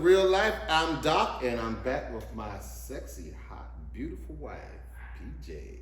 Real Life. I'm Doc, and I'm back with my sexy, hot, beautiful wife, PJ.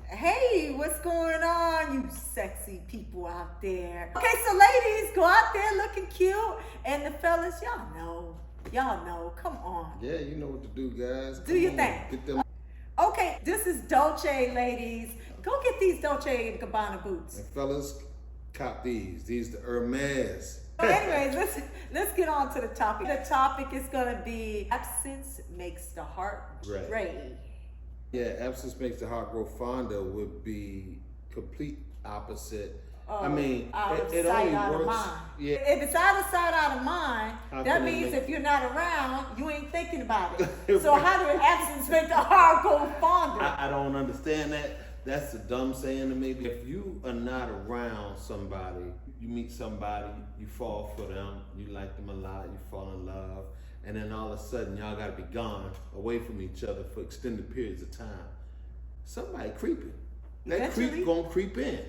Hey, what's going on, you sexy people out there? Okay, so ladies, go out there looking cute, and the fellas, y'all know, come on. Yeah, you know what to do, guys. Do your thing. Get them. Okay, this is Dolce, ladies. Go get these Dolce & Gabbana boots. And fellas, cop these. These the Hermes. So anyways, let's get on to the topic. The topic is gonna be absence makes the heart stray. Yeah, absence makes the heart grow fonder would be complete opposite. Out it of sight, only out works. of mind. Yeah. If it's out of sight, out of mind, How that can it means make- if you're not around, you ain't thinking about it. So how do absence make the heart grow fonder? I don't understand that. That's a dumb saying to me. If you are not around somebody, you meet somebody, you fall for them, you like them a lot, you fall in love, and then all of a sudden y'all gotta be gone away from each other for extended periods of time. Somebody creeping. That Eventually. creep gonna creep in.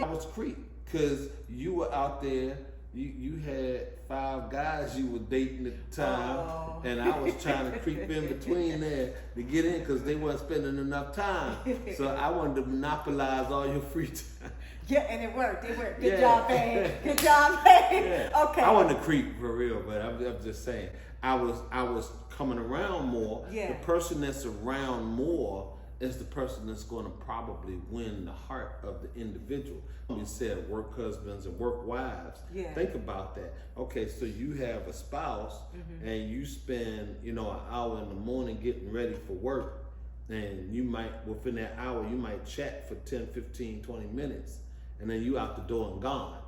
I was creep because you were out there. You had 5 guys you were dating at the time, Oh. and I was trying to creep in between there to get in because they weren't spending enough time. So I wanted to monopolize all your free time. Yeah, and it worked. Good Yeah. job, babe. Good job, babe. Yeah. Okay. I wasn't a creep for real, but I'm just saying I was coming around more. Yeah. The person that's around more is the person that's going to probably win the heart of the individual. We said work husbands and work wives. Yeah. Think about that. Okay, so you have a spouse and you spend, an hour in the morning getting ready for work, and you might, within that hour, you might chat for 10, 15, 20 minutes, and then you out the door and gone.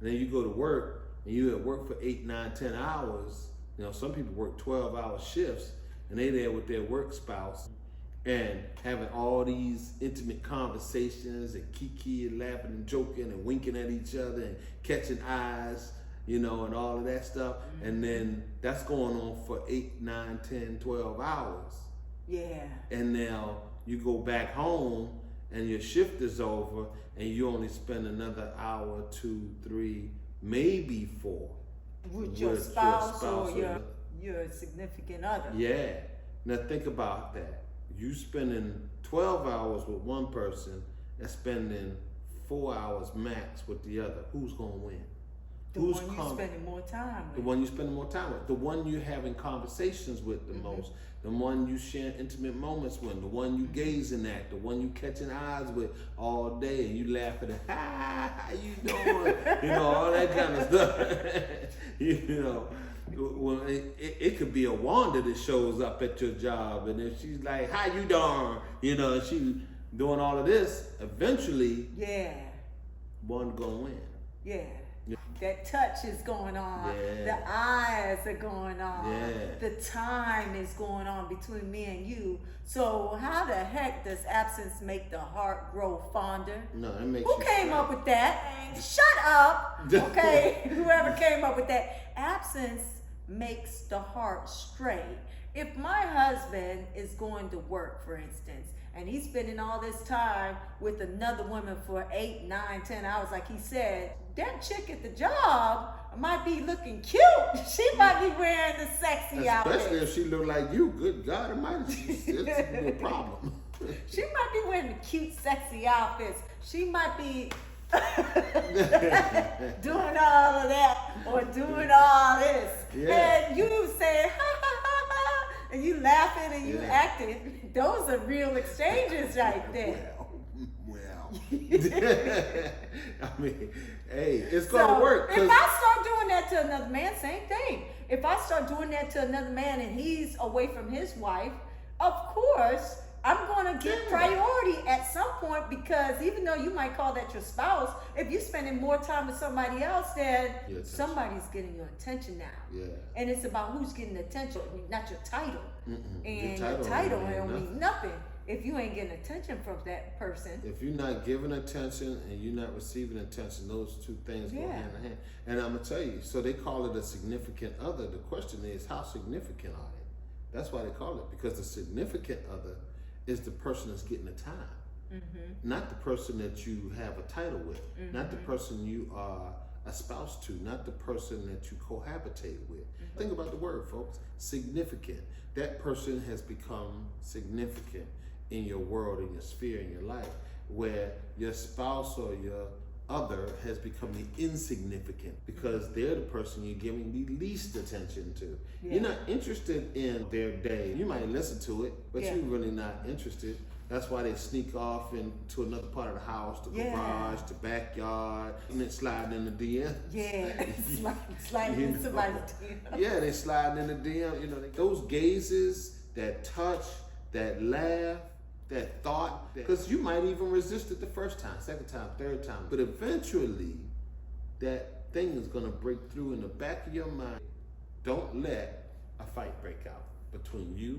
And then you go to work and you at work for 8, 9, 10 hours. Some people work 12-hour shifts and they there with their work spouse and having all these intimate conversations and kiki and laughing and joking and winking at each other and catching eyes, and all of that stuff. And then that's going on for 8, 9, 10, 12 hours. Yeah. And now you go back home and your shift is over and you only spend another hour, 2, 3, maybe 4 With your spouse or your significant other. Yeah. Now think about that. You spending 12 hours with one person and spending 4 hours max with the other. Who's gonna win? The one you're spending more time with. The one you spending more time with. The one you're having conversations with the most. The one you share intimate moments with. The one you gazing at. The one you catching eyes with all day and you laughing at, how you doing? All that kind of stuff. Well, it could be a Wanda that shows up at your job, and if she's like, how you doing? And she doing all of this, eventually, one gonna win. Yeah. That touch is going on. Yeah. The eyes are going on. Yeah. The time is going on between me and you. So how the heck does absence make the heart grow fonder? No, it makes Who you came up with that? Shut up. Okay. Whoever came up with that. Absence makes the heart stray. If my husband is going to work, for instance, and he's spending all this time with another woman for 8, 9, 10 hours, like he said, that chick at the job might be looking cute. She might be wearing the sexy outfit. Especially if she look like you. Good God Almighty, it's a problem. She might be wearing the cute, sexy outfits. She might be doing all of that or doing all this. Yeah. And you say, ha, ha, ha, ha, and you laughing and you acting. Those are real exchanges right there. Well. I mean, hey, it's gonna work. If I start doing that to another man, same thing. If I start doing that to another man and he's away from his wife, of course, I'm going to give priority at some point, because even though you might call that your spouse, if you're spending more time with somebody else, then somebody's getting your attention now. Yeah. And it's about who's getting the attention, not your title. And Your your title don't don't mean mean nothing if you ain't getting attention from that person. If you're not giving attention and you're not receiving attention, those two things go hand in hand. And I'm gonna tell you, so they call it a significant other. The question is, how significant are they? That's why they call it, because the significant other is the person that's getting the time, not the person that you have a title with, not the person you are a spouse to, not the person that you cohabitate with. Think about the word, folks. Significant. That person has become significant in your world, in your sphere, in your life, where your spouse or your other has become the insignificant because they're the person you're giving the least attention to. Yeah. You're not interested in their day. You might listen to it, but Yeah. you're really not interested. That's why they sneak off into another part of the house, the Yeah. garage, the backyard, and then sliding in the DM. Yeah, sliding You in know. somebody's DM. Yeah, they sliding in the DM. You know, those gazes, that touch, that laugh, that thought, because you might even resist it the first time, second time, third time, but eventually that thing is going to break through in the back of your mind. Don't let a fight break out between you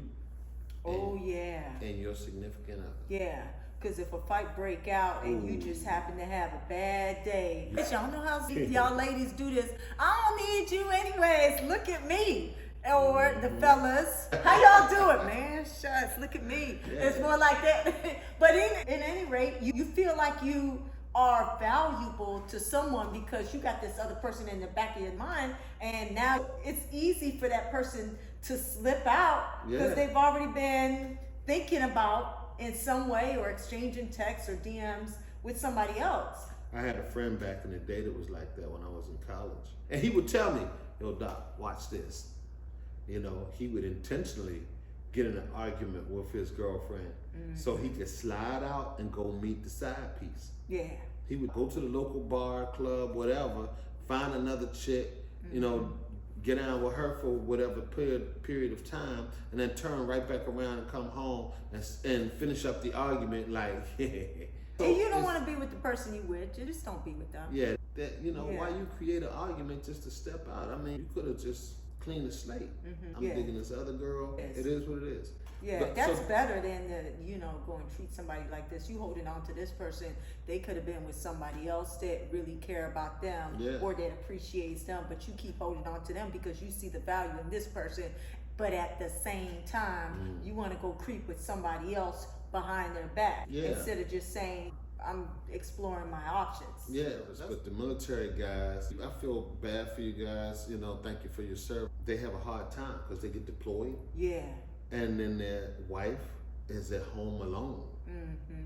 Oh yeah. and your significant other. Yeah, because if a fight break out and you just happen to have a bad day, y'all know how y'all ladies do this. I don't need you anyways. Look at me. Or the fellas, how y'all do it, man? Shucks, look at me. It's more like that. But in any rate, you feel like you are valuable to someone because you got this other person in the back of your mind, and now it's easy for that person to slip out because Yeah. they've already been thinking about in some way or exchanging texts or DMs with somebody else. I had a friend back in the day that was like that when I was in college. And he would tell me, yo, Doc, watch this. You know, he would intentionally get in an argument with his girlfriend so he could slide out and go meet the side piece. Yeah. He would go to the local bar, club, whatever, find another chick, you know, get down with her for whatever period of time, and then turn right back around and come home and finish up the argument like, So And you don't it's- want to be with the person you with. You just don't be with them. Yeah, that, you know, Yeah. why you create an argument just to step out? I mean, you could have just cleaned the slate. I'm Yeah. digging this other girl. Yes. It is what it is. Yeah, But- that's so- better than go and treat somebody like this. You holding on to this person, they could have been with somebody else that really care about them Yeah. or that appreciates them, but you keep holding on to them because you see the value in this person. But at the same time, you want to go creep with somebody else behind their back Yeah. instead of just saying, I'm exploring my options. Yeah, but the military guys, I feel bad for you guys. You know, thank you for your service. They have a hard time because they get deployed, Yeah. and then their wife is at home alone. Mm-hmm.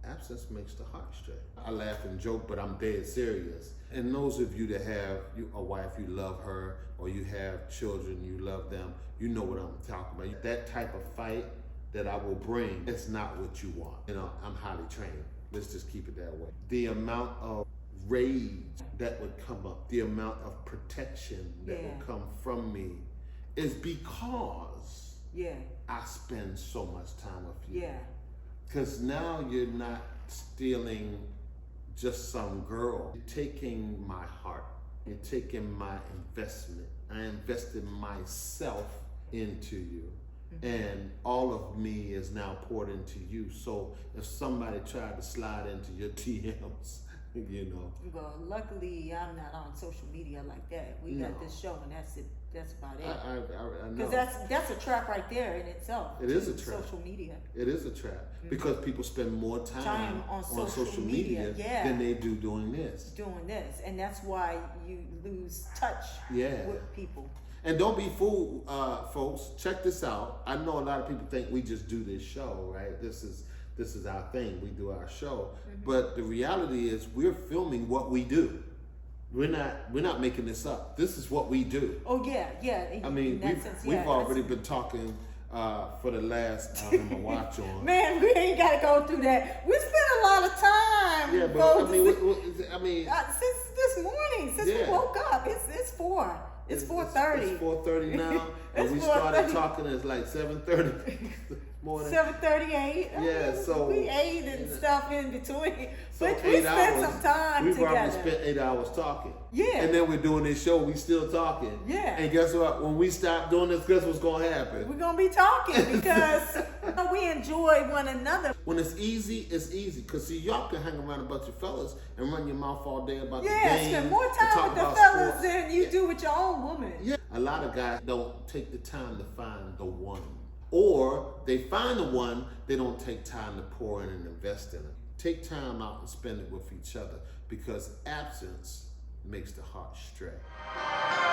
Absence makes the heart stray. I laugh and joke, but I'm dead serious. And those of you that have a wife, you love her, or you have children, you love them, you know what I'm talking about. That type of fight that I will bring, it's not what you want. You know, I'm highly trained. Let's just keep it that way. The amount of rage that would come up, the amount of protection that Yeah. will come from me is because Yeah. I spend so much time with you. Yeah. Because now you're not stealing just some girl. You're taking my heart. You're taking my investment. I invested myself into you. And all of me is now poured into you. So if somebody tried to slide into your DMs, you know. Well, luckily I'm not on social media like that. We got No. this show and that's it. That's about it. I know. Because that's a trap right there in itself. It is too, a trap. Social media. It is a trap because people spend more time on on social social media, media yeah. than they do doing this. Doing this, and that's why you lose touch Yeah. with people. And don't be fooled, folks. Check this out. I know a lot of people think we just do this show, right? This is our thing. We do our show. But the reality is we're filming what we do. We're not making this up. This is what we do. Oh yeah, yeah. I mean, in that sense, we've yeah, already been talking for the last I have my watch on. Man, we ain't gotta go through that. We spent a lot of time. Yeah, but folks. I mean, since this morning, since Yeah. we woke up, it's 4. It's 4:30. It's 4:30 now, and It's we started 4:30. talking at like 7:30 morning. 7:38. Yeah, so- we ate and stuff in between. So But we 8 spent hours. some time We've together. already spent 8 hours talking. Yeah. And then we're doing this show. We still talking. Yeah. And guess what? When we stop doing this, guess what's gonna happen? We're gonna be talking because we enjoy one another. When it's easy, it's easy. Cause see, y'all can hang around a bunch of fellas and run your mouth all day about the Yeah, game. spend more and time talk with the about fellas sports. than you do with your own woman. Yeah. A lot of guys don't take the time to find the one. Or they find the one, they don't take time to pour in and invest in it. Take time out and spend it with each other because absence makes the heart stray.